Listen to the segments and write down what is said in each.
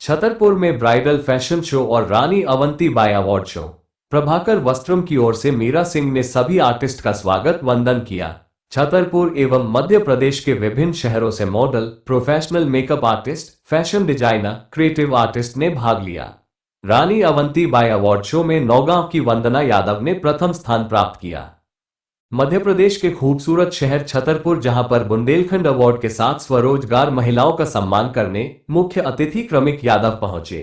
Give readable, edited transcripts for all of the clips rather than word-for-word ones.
छतरपुर में bridal fashion show और रानी Avantibai award show. Prabhakar वस्त्रम की ओर से मीरा सिंह ने सभी आर्टिस्ट का स्वागत वंदन किया। छतरपुर एवं मध्य प्रदेश के विभिन्न शहरों से model, professional makeup artist, fashion designer, creative artist ने भाग लिया। रानी अवंतीबाई अवार्ड शो में नौगांव की वंदना यादव ने प्रथम स्थान प्राप्त किया। मध्य प्रदेश के खूबसूरत शहर छतरपुर, जहां पर बुंदेलखंड अवार्ड के साथ स्वरोजगार महिलाओं का सम्मान करने मुख्य अतिथि क्रमिक यादव पहुंचे।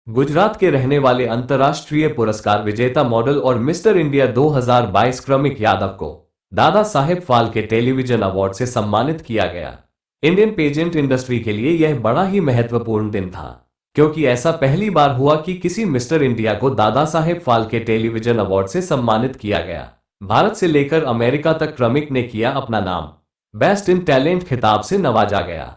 गुजरात के रहने वाले अंतर्राष्ट्रीय पुरस्कार विजेता मॉडल और मिस्टर इंडिया 2022 क्रमिक यादव को दादा साहेब फाल्के टेलीविजन अवार्ड से सम्मानित किया गया। इंडियन पेजेंट इंडस्ट्री के लिए यह बड़ा ही महत्वपूर्ण दिन था, क्योंकि ऐसा पहली बार हुआ कि किसी मिस्टर इंडिया को दादा साहेब फाल्के टेलीविजन अवार्ड से सम्मानित किया गया। भारत से लेकर अमेरिका तक क्रमिक ने किया अपना नाम। बेस्ट इन टैलेंट खिताब से नवाजा गया।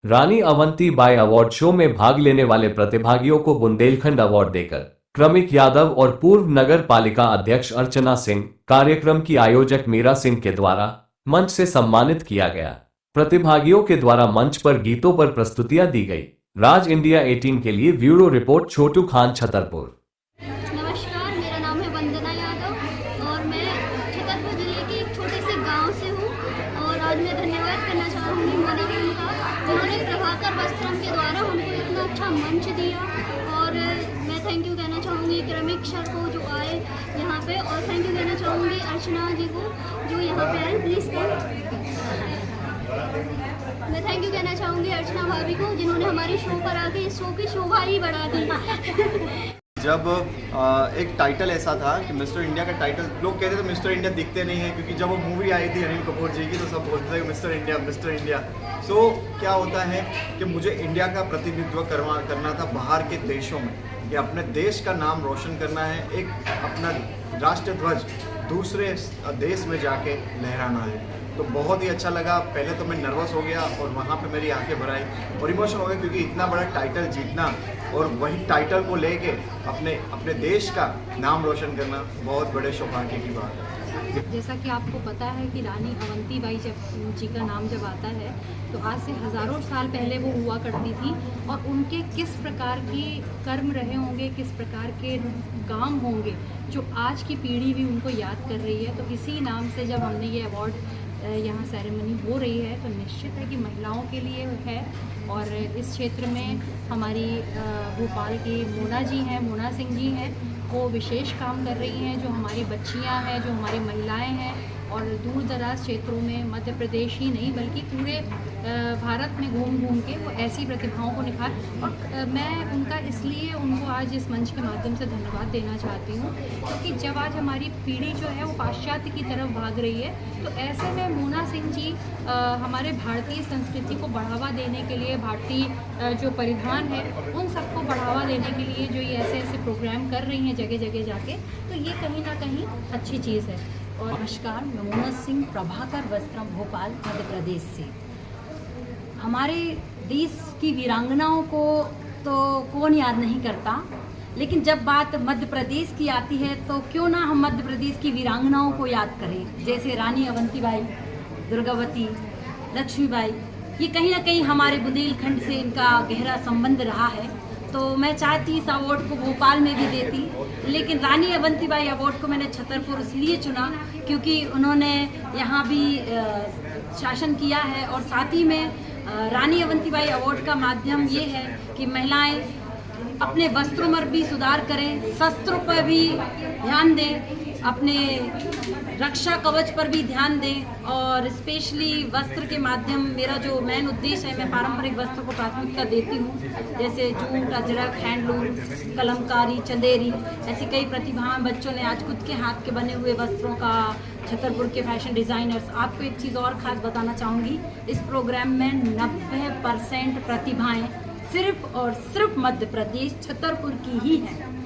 रानी अवंतीबाई अवार्ड शो में भाग लेने वाले प्रतिभागियों को बुंदेलखंड अवार्ड देकर क्रमिक यादव और पूर्व नगर पालिका अध्यक्ष अर्चना सिंह, कार्यक्रम की आयोजक मीरा सिंह के द्वारा मंच से सम्मानित किया गया। प्रतिभागियों के द्वारा मंच पर गीतों पर प्रस्तुतियां दी गई। राज इंडिया 18 के लिए ब्यूरो रिपोर्ट छोटू खान, छतरपुर। नमस्कार, मेरा नाम है वंदना यादव और मैं छतरपुर जिले के एक छोटे से गांव से हूं। और आज मैं धन्यवाद करना चाहूँगी मोदी जी का, जिन्होंने प्रभाकर वस्त्रम के द्वारा हमको इतना अच्छा मंच दिया। और मैं थैंक यू कहना चाहूँगी क्रमिक सर को जो आए यहाँ पे, और थैंक यू कहना चाहूँगी अर्चना जी को जो यहाँ पे आए। प्लीज़ मैं थैंक यू कहना चाहूँगी अर्चना भाभी को, जिन्होंने हमारी शो पर आके इस शो की शोभा ही बढ़ा दी। जब एक टाइटल ऐसा था कि मिस्टर इंडिया का टाइटल, लोग कहते थे मिस्टर इंडिया दिखते नहीं है, क्योंकि जब वो मूवी आई थी अनिल कपूर जी की तो सब बोलते थे मिस्टर इंडिया मिस्टर इंडिया। सो क्या होता है कि मुझे इंडिया का प्रतिनिधित्व करना था बाहर के देशों में, कि अपने देश का नाम रोशन करना है, एक अपना राष्ट्र ध्वज दूसरे देश में जाके लहराना है। तो बहुत ही अच्छा लगा। पहले तो मैं नर्वस हो गया और वहाँ पे मेरी आंखें भर आई और इमोशन हो गया, क्योंकि इतना बड़ा टाइटल जीतना और वही टाइटल को लेके अपने देश का नाम रोशन करना बहुत बड़े सौभाग्य की बात है। जैसा कि आपको पता है कि रानी अवंतीबाई जी का नाम जब आता है तो आज से हज़ारों साल पहले वो हुआ करती थी, और उनके किस प्रकार के कर्म रहे होंगे, किस प्रकार के काम होंगे जो आज की पीढ़ी भी उनको याद कर रही है। तो इसी नाम से जब हमने ये अवार्ड यहाँ सेरेमनी हो रही है तो निश्चित है कि महिलाओं के लिए है। और इस क्षेत्र में हमारी भोपाल की मोना जी हैं, मोना सिंह जी हैं, वो विशेष काम कर रही हैं। जो हमारी बच्चियाँ हैं, जो हमारी महिलाएं हैं, और दूर दराज क्षेत्रों में मध्य प्रदेश ही नहीं बल्कि पूरे भारत में घूम घूम के वो ऐसी प्रतिभाओं को निखार। और मैं उनका इसलिए उनको आज इस मंच के माध्यम से धन्यवाद देना चाहती हूँ, क्योंकि जब आज हमारी पीढ़ी जो है वो पाश्चात्य की तरफ भाग रही है, तो ऐसे में मोना सिंह जी हमारे भारतीय संस्कृति को बढ़ावा देने के लिए, भारतीय जो परिधान है उन सबको बढ़ावा देने के लिए जो ये ऐसे ऐसे प्रोग्राम कर रही हैं जगह जगह जाके, तो ये कहीं ना कहीं अच्छी चीज़ है। और नमस्कार, मैं मोना सिंह, प्रभाकर वस्त्रम, भोपाल, मध्य प्रदेश से। हमारे देश की वीरांगनाओं को तो कौन याद नहीं करता, लेकिन जब बात मध्य प्रदेश की आती है तो क्यों ना हम मध्य प्रदेश की वीरांगनाओं को याद करें, जैसे रानी अवंतीबाई, दुर्गावती, लक्ष्मीबाई। ये कहीं ना कहीं हमारे बुंदेलखंड से इनका गहरा संबंध रहा है। तो मैं चाहती इस अवार्ड को भोपाल में भी देती, लेकिन रानी अवंतीबाई अवार्ड को मैंने छतरपुर इसलिए चुना क्योंकि उन्होंने यहाँ भी शासन किया है। और साथ ही में रानी अवंतीबाई अवार्ड का माध्यम ये है कि महिलाएं अपने वस्त्रों में भी सुधार करें, शस्त्रों पर भी ध्यान दें, अपने रक्षा कवच पर भी ध्यान दें। और स्पेशली वस्त्र के माध्यम, मेरा जो मेन उद्देश्य है, मैं पारंपरिक वस्त्र को प्राथमिकता देती हूँ, जैसे जूट, अजरक, हैंडलूम, कलमकारी, चंदेरी, ऐसी कई प्रतिभाएं बच्चों ने आज खुद के हाथ के बने हुए वस्त्रों का, छतरपुर के फैशन डिज़ाइनर्स। आपको एक चीज़ और ख़ास बताना चाहूँगी, इस प्रोग्राम में 90% प्रतिभाएँ सिर्फ और सिर्फ मध्य प्रदेश छतरपुर की ही हैं।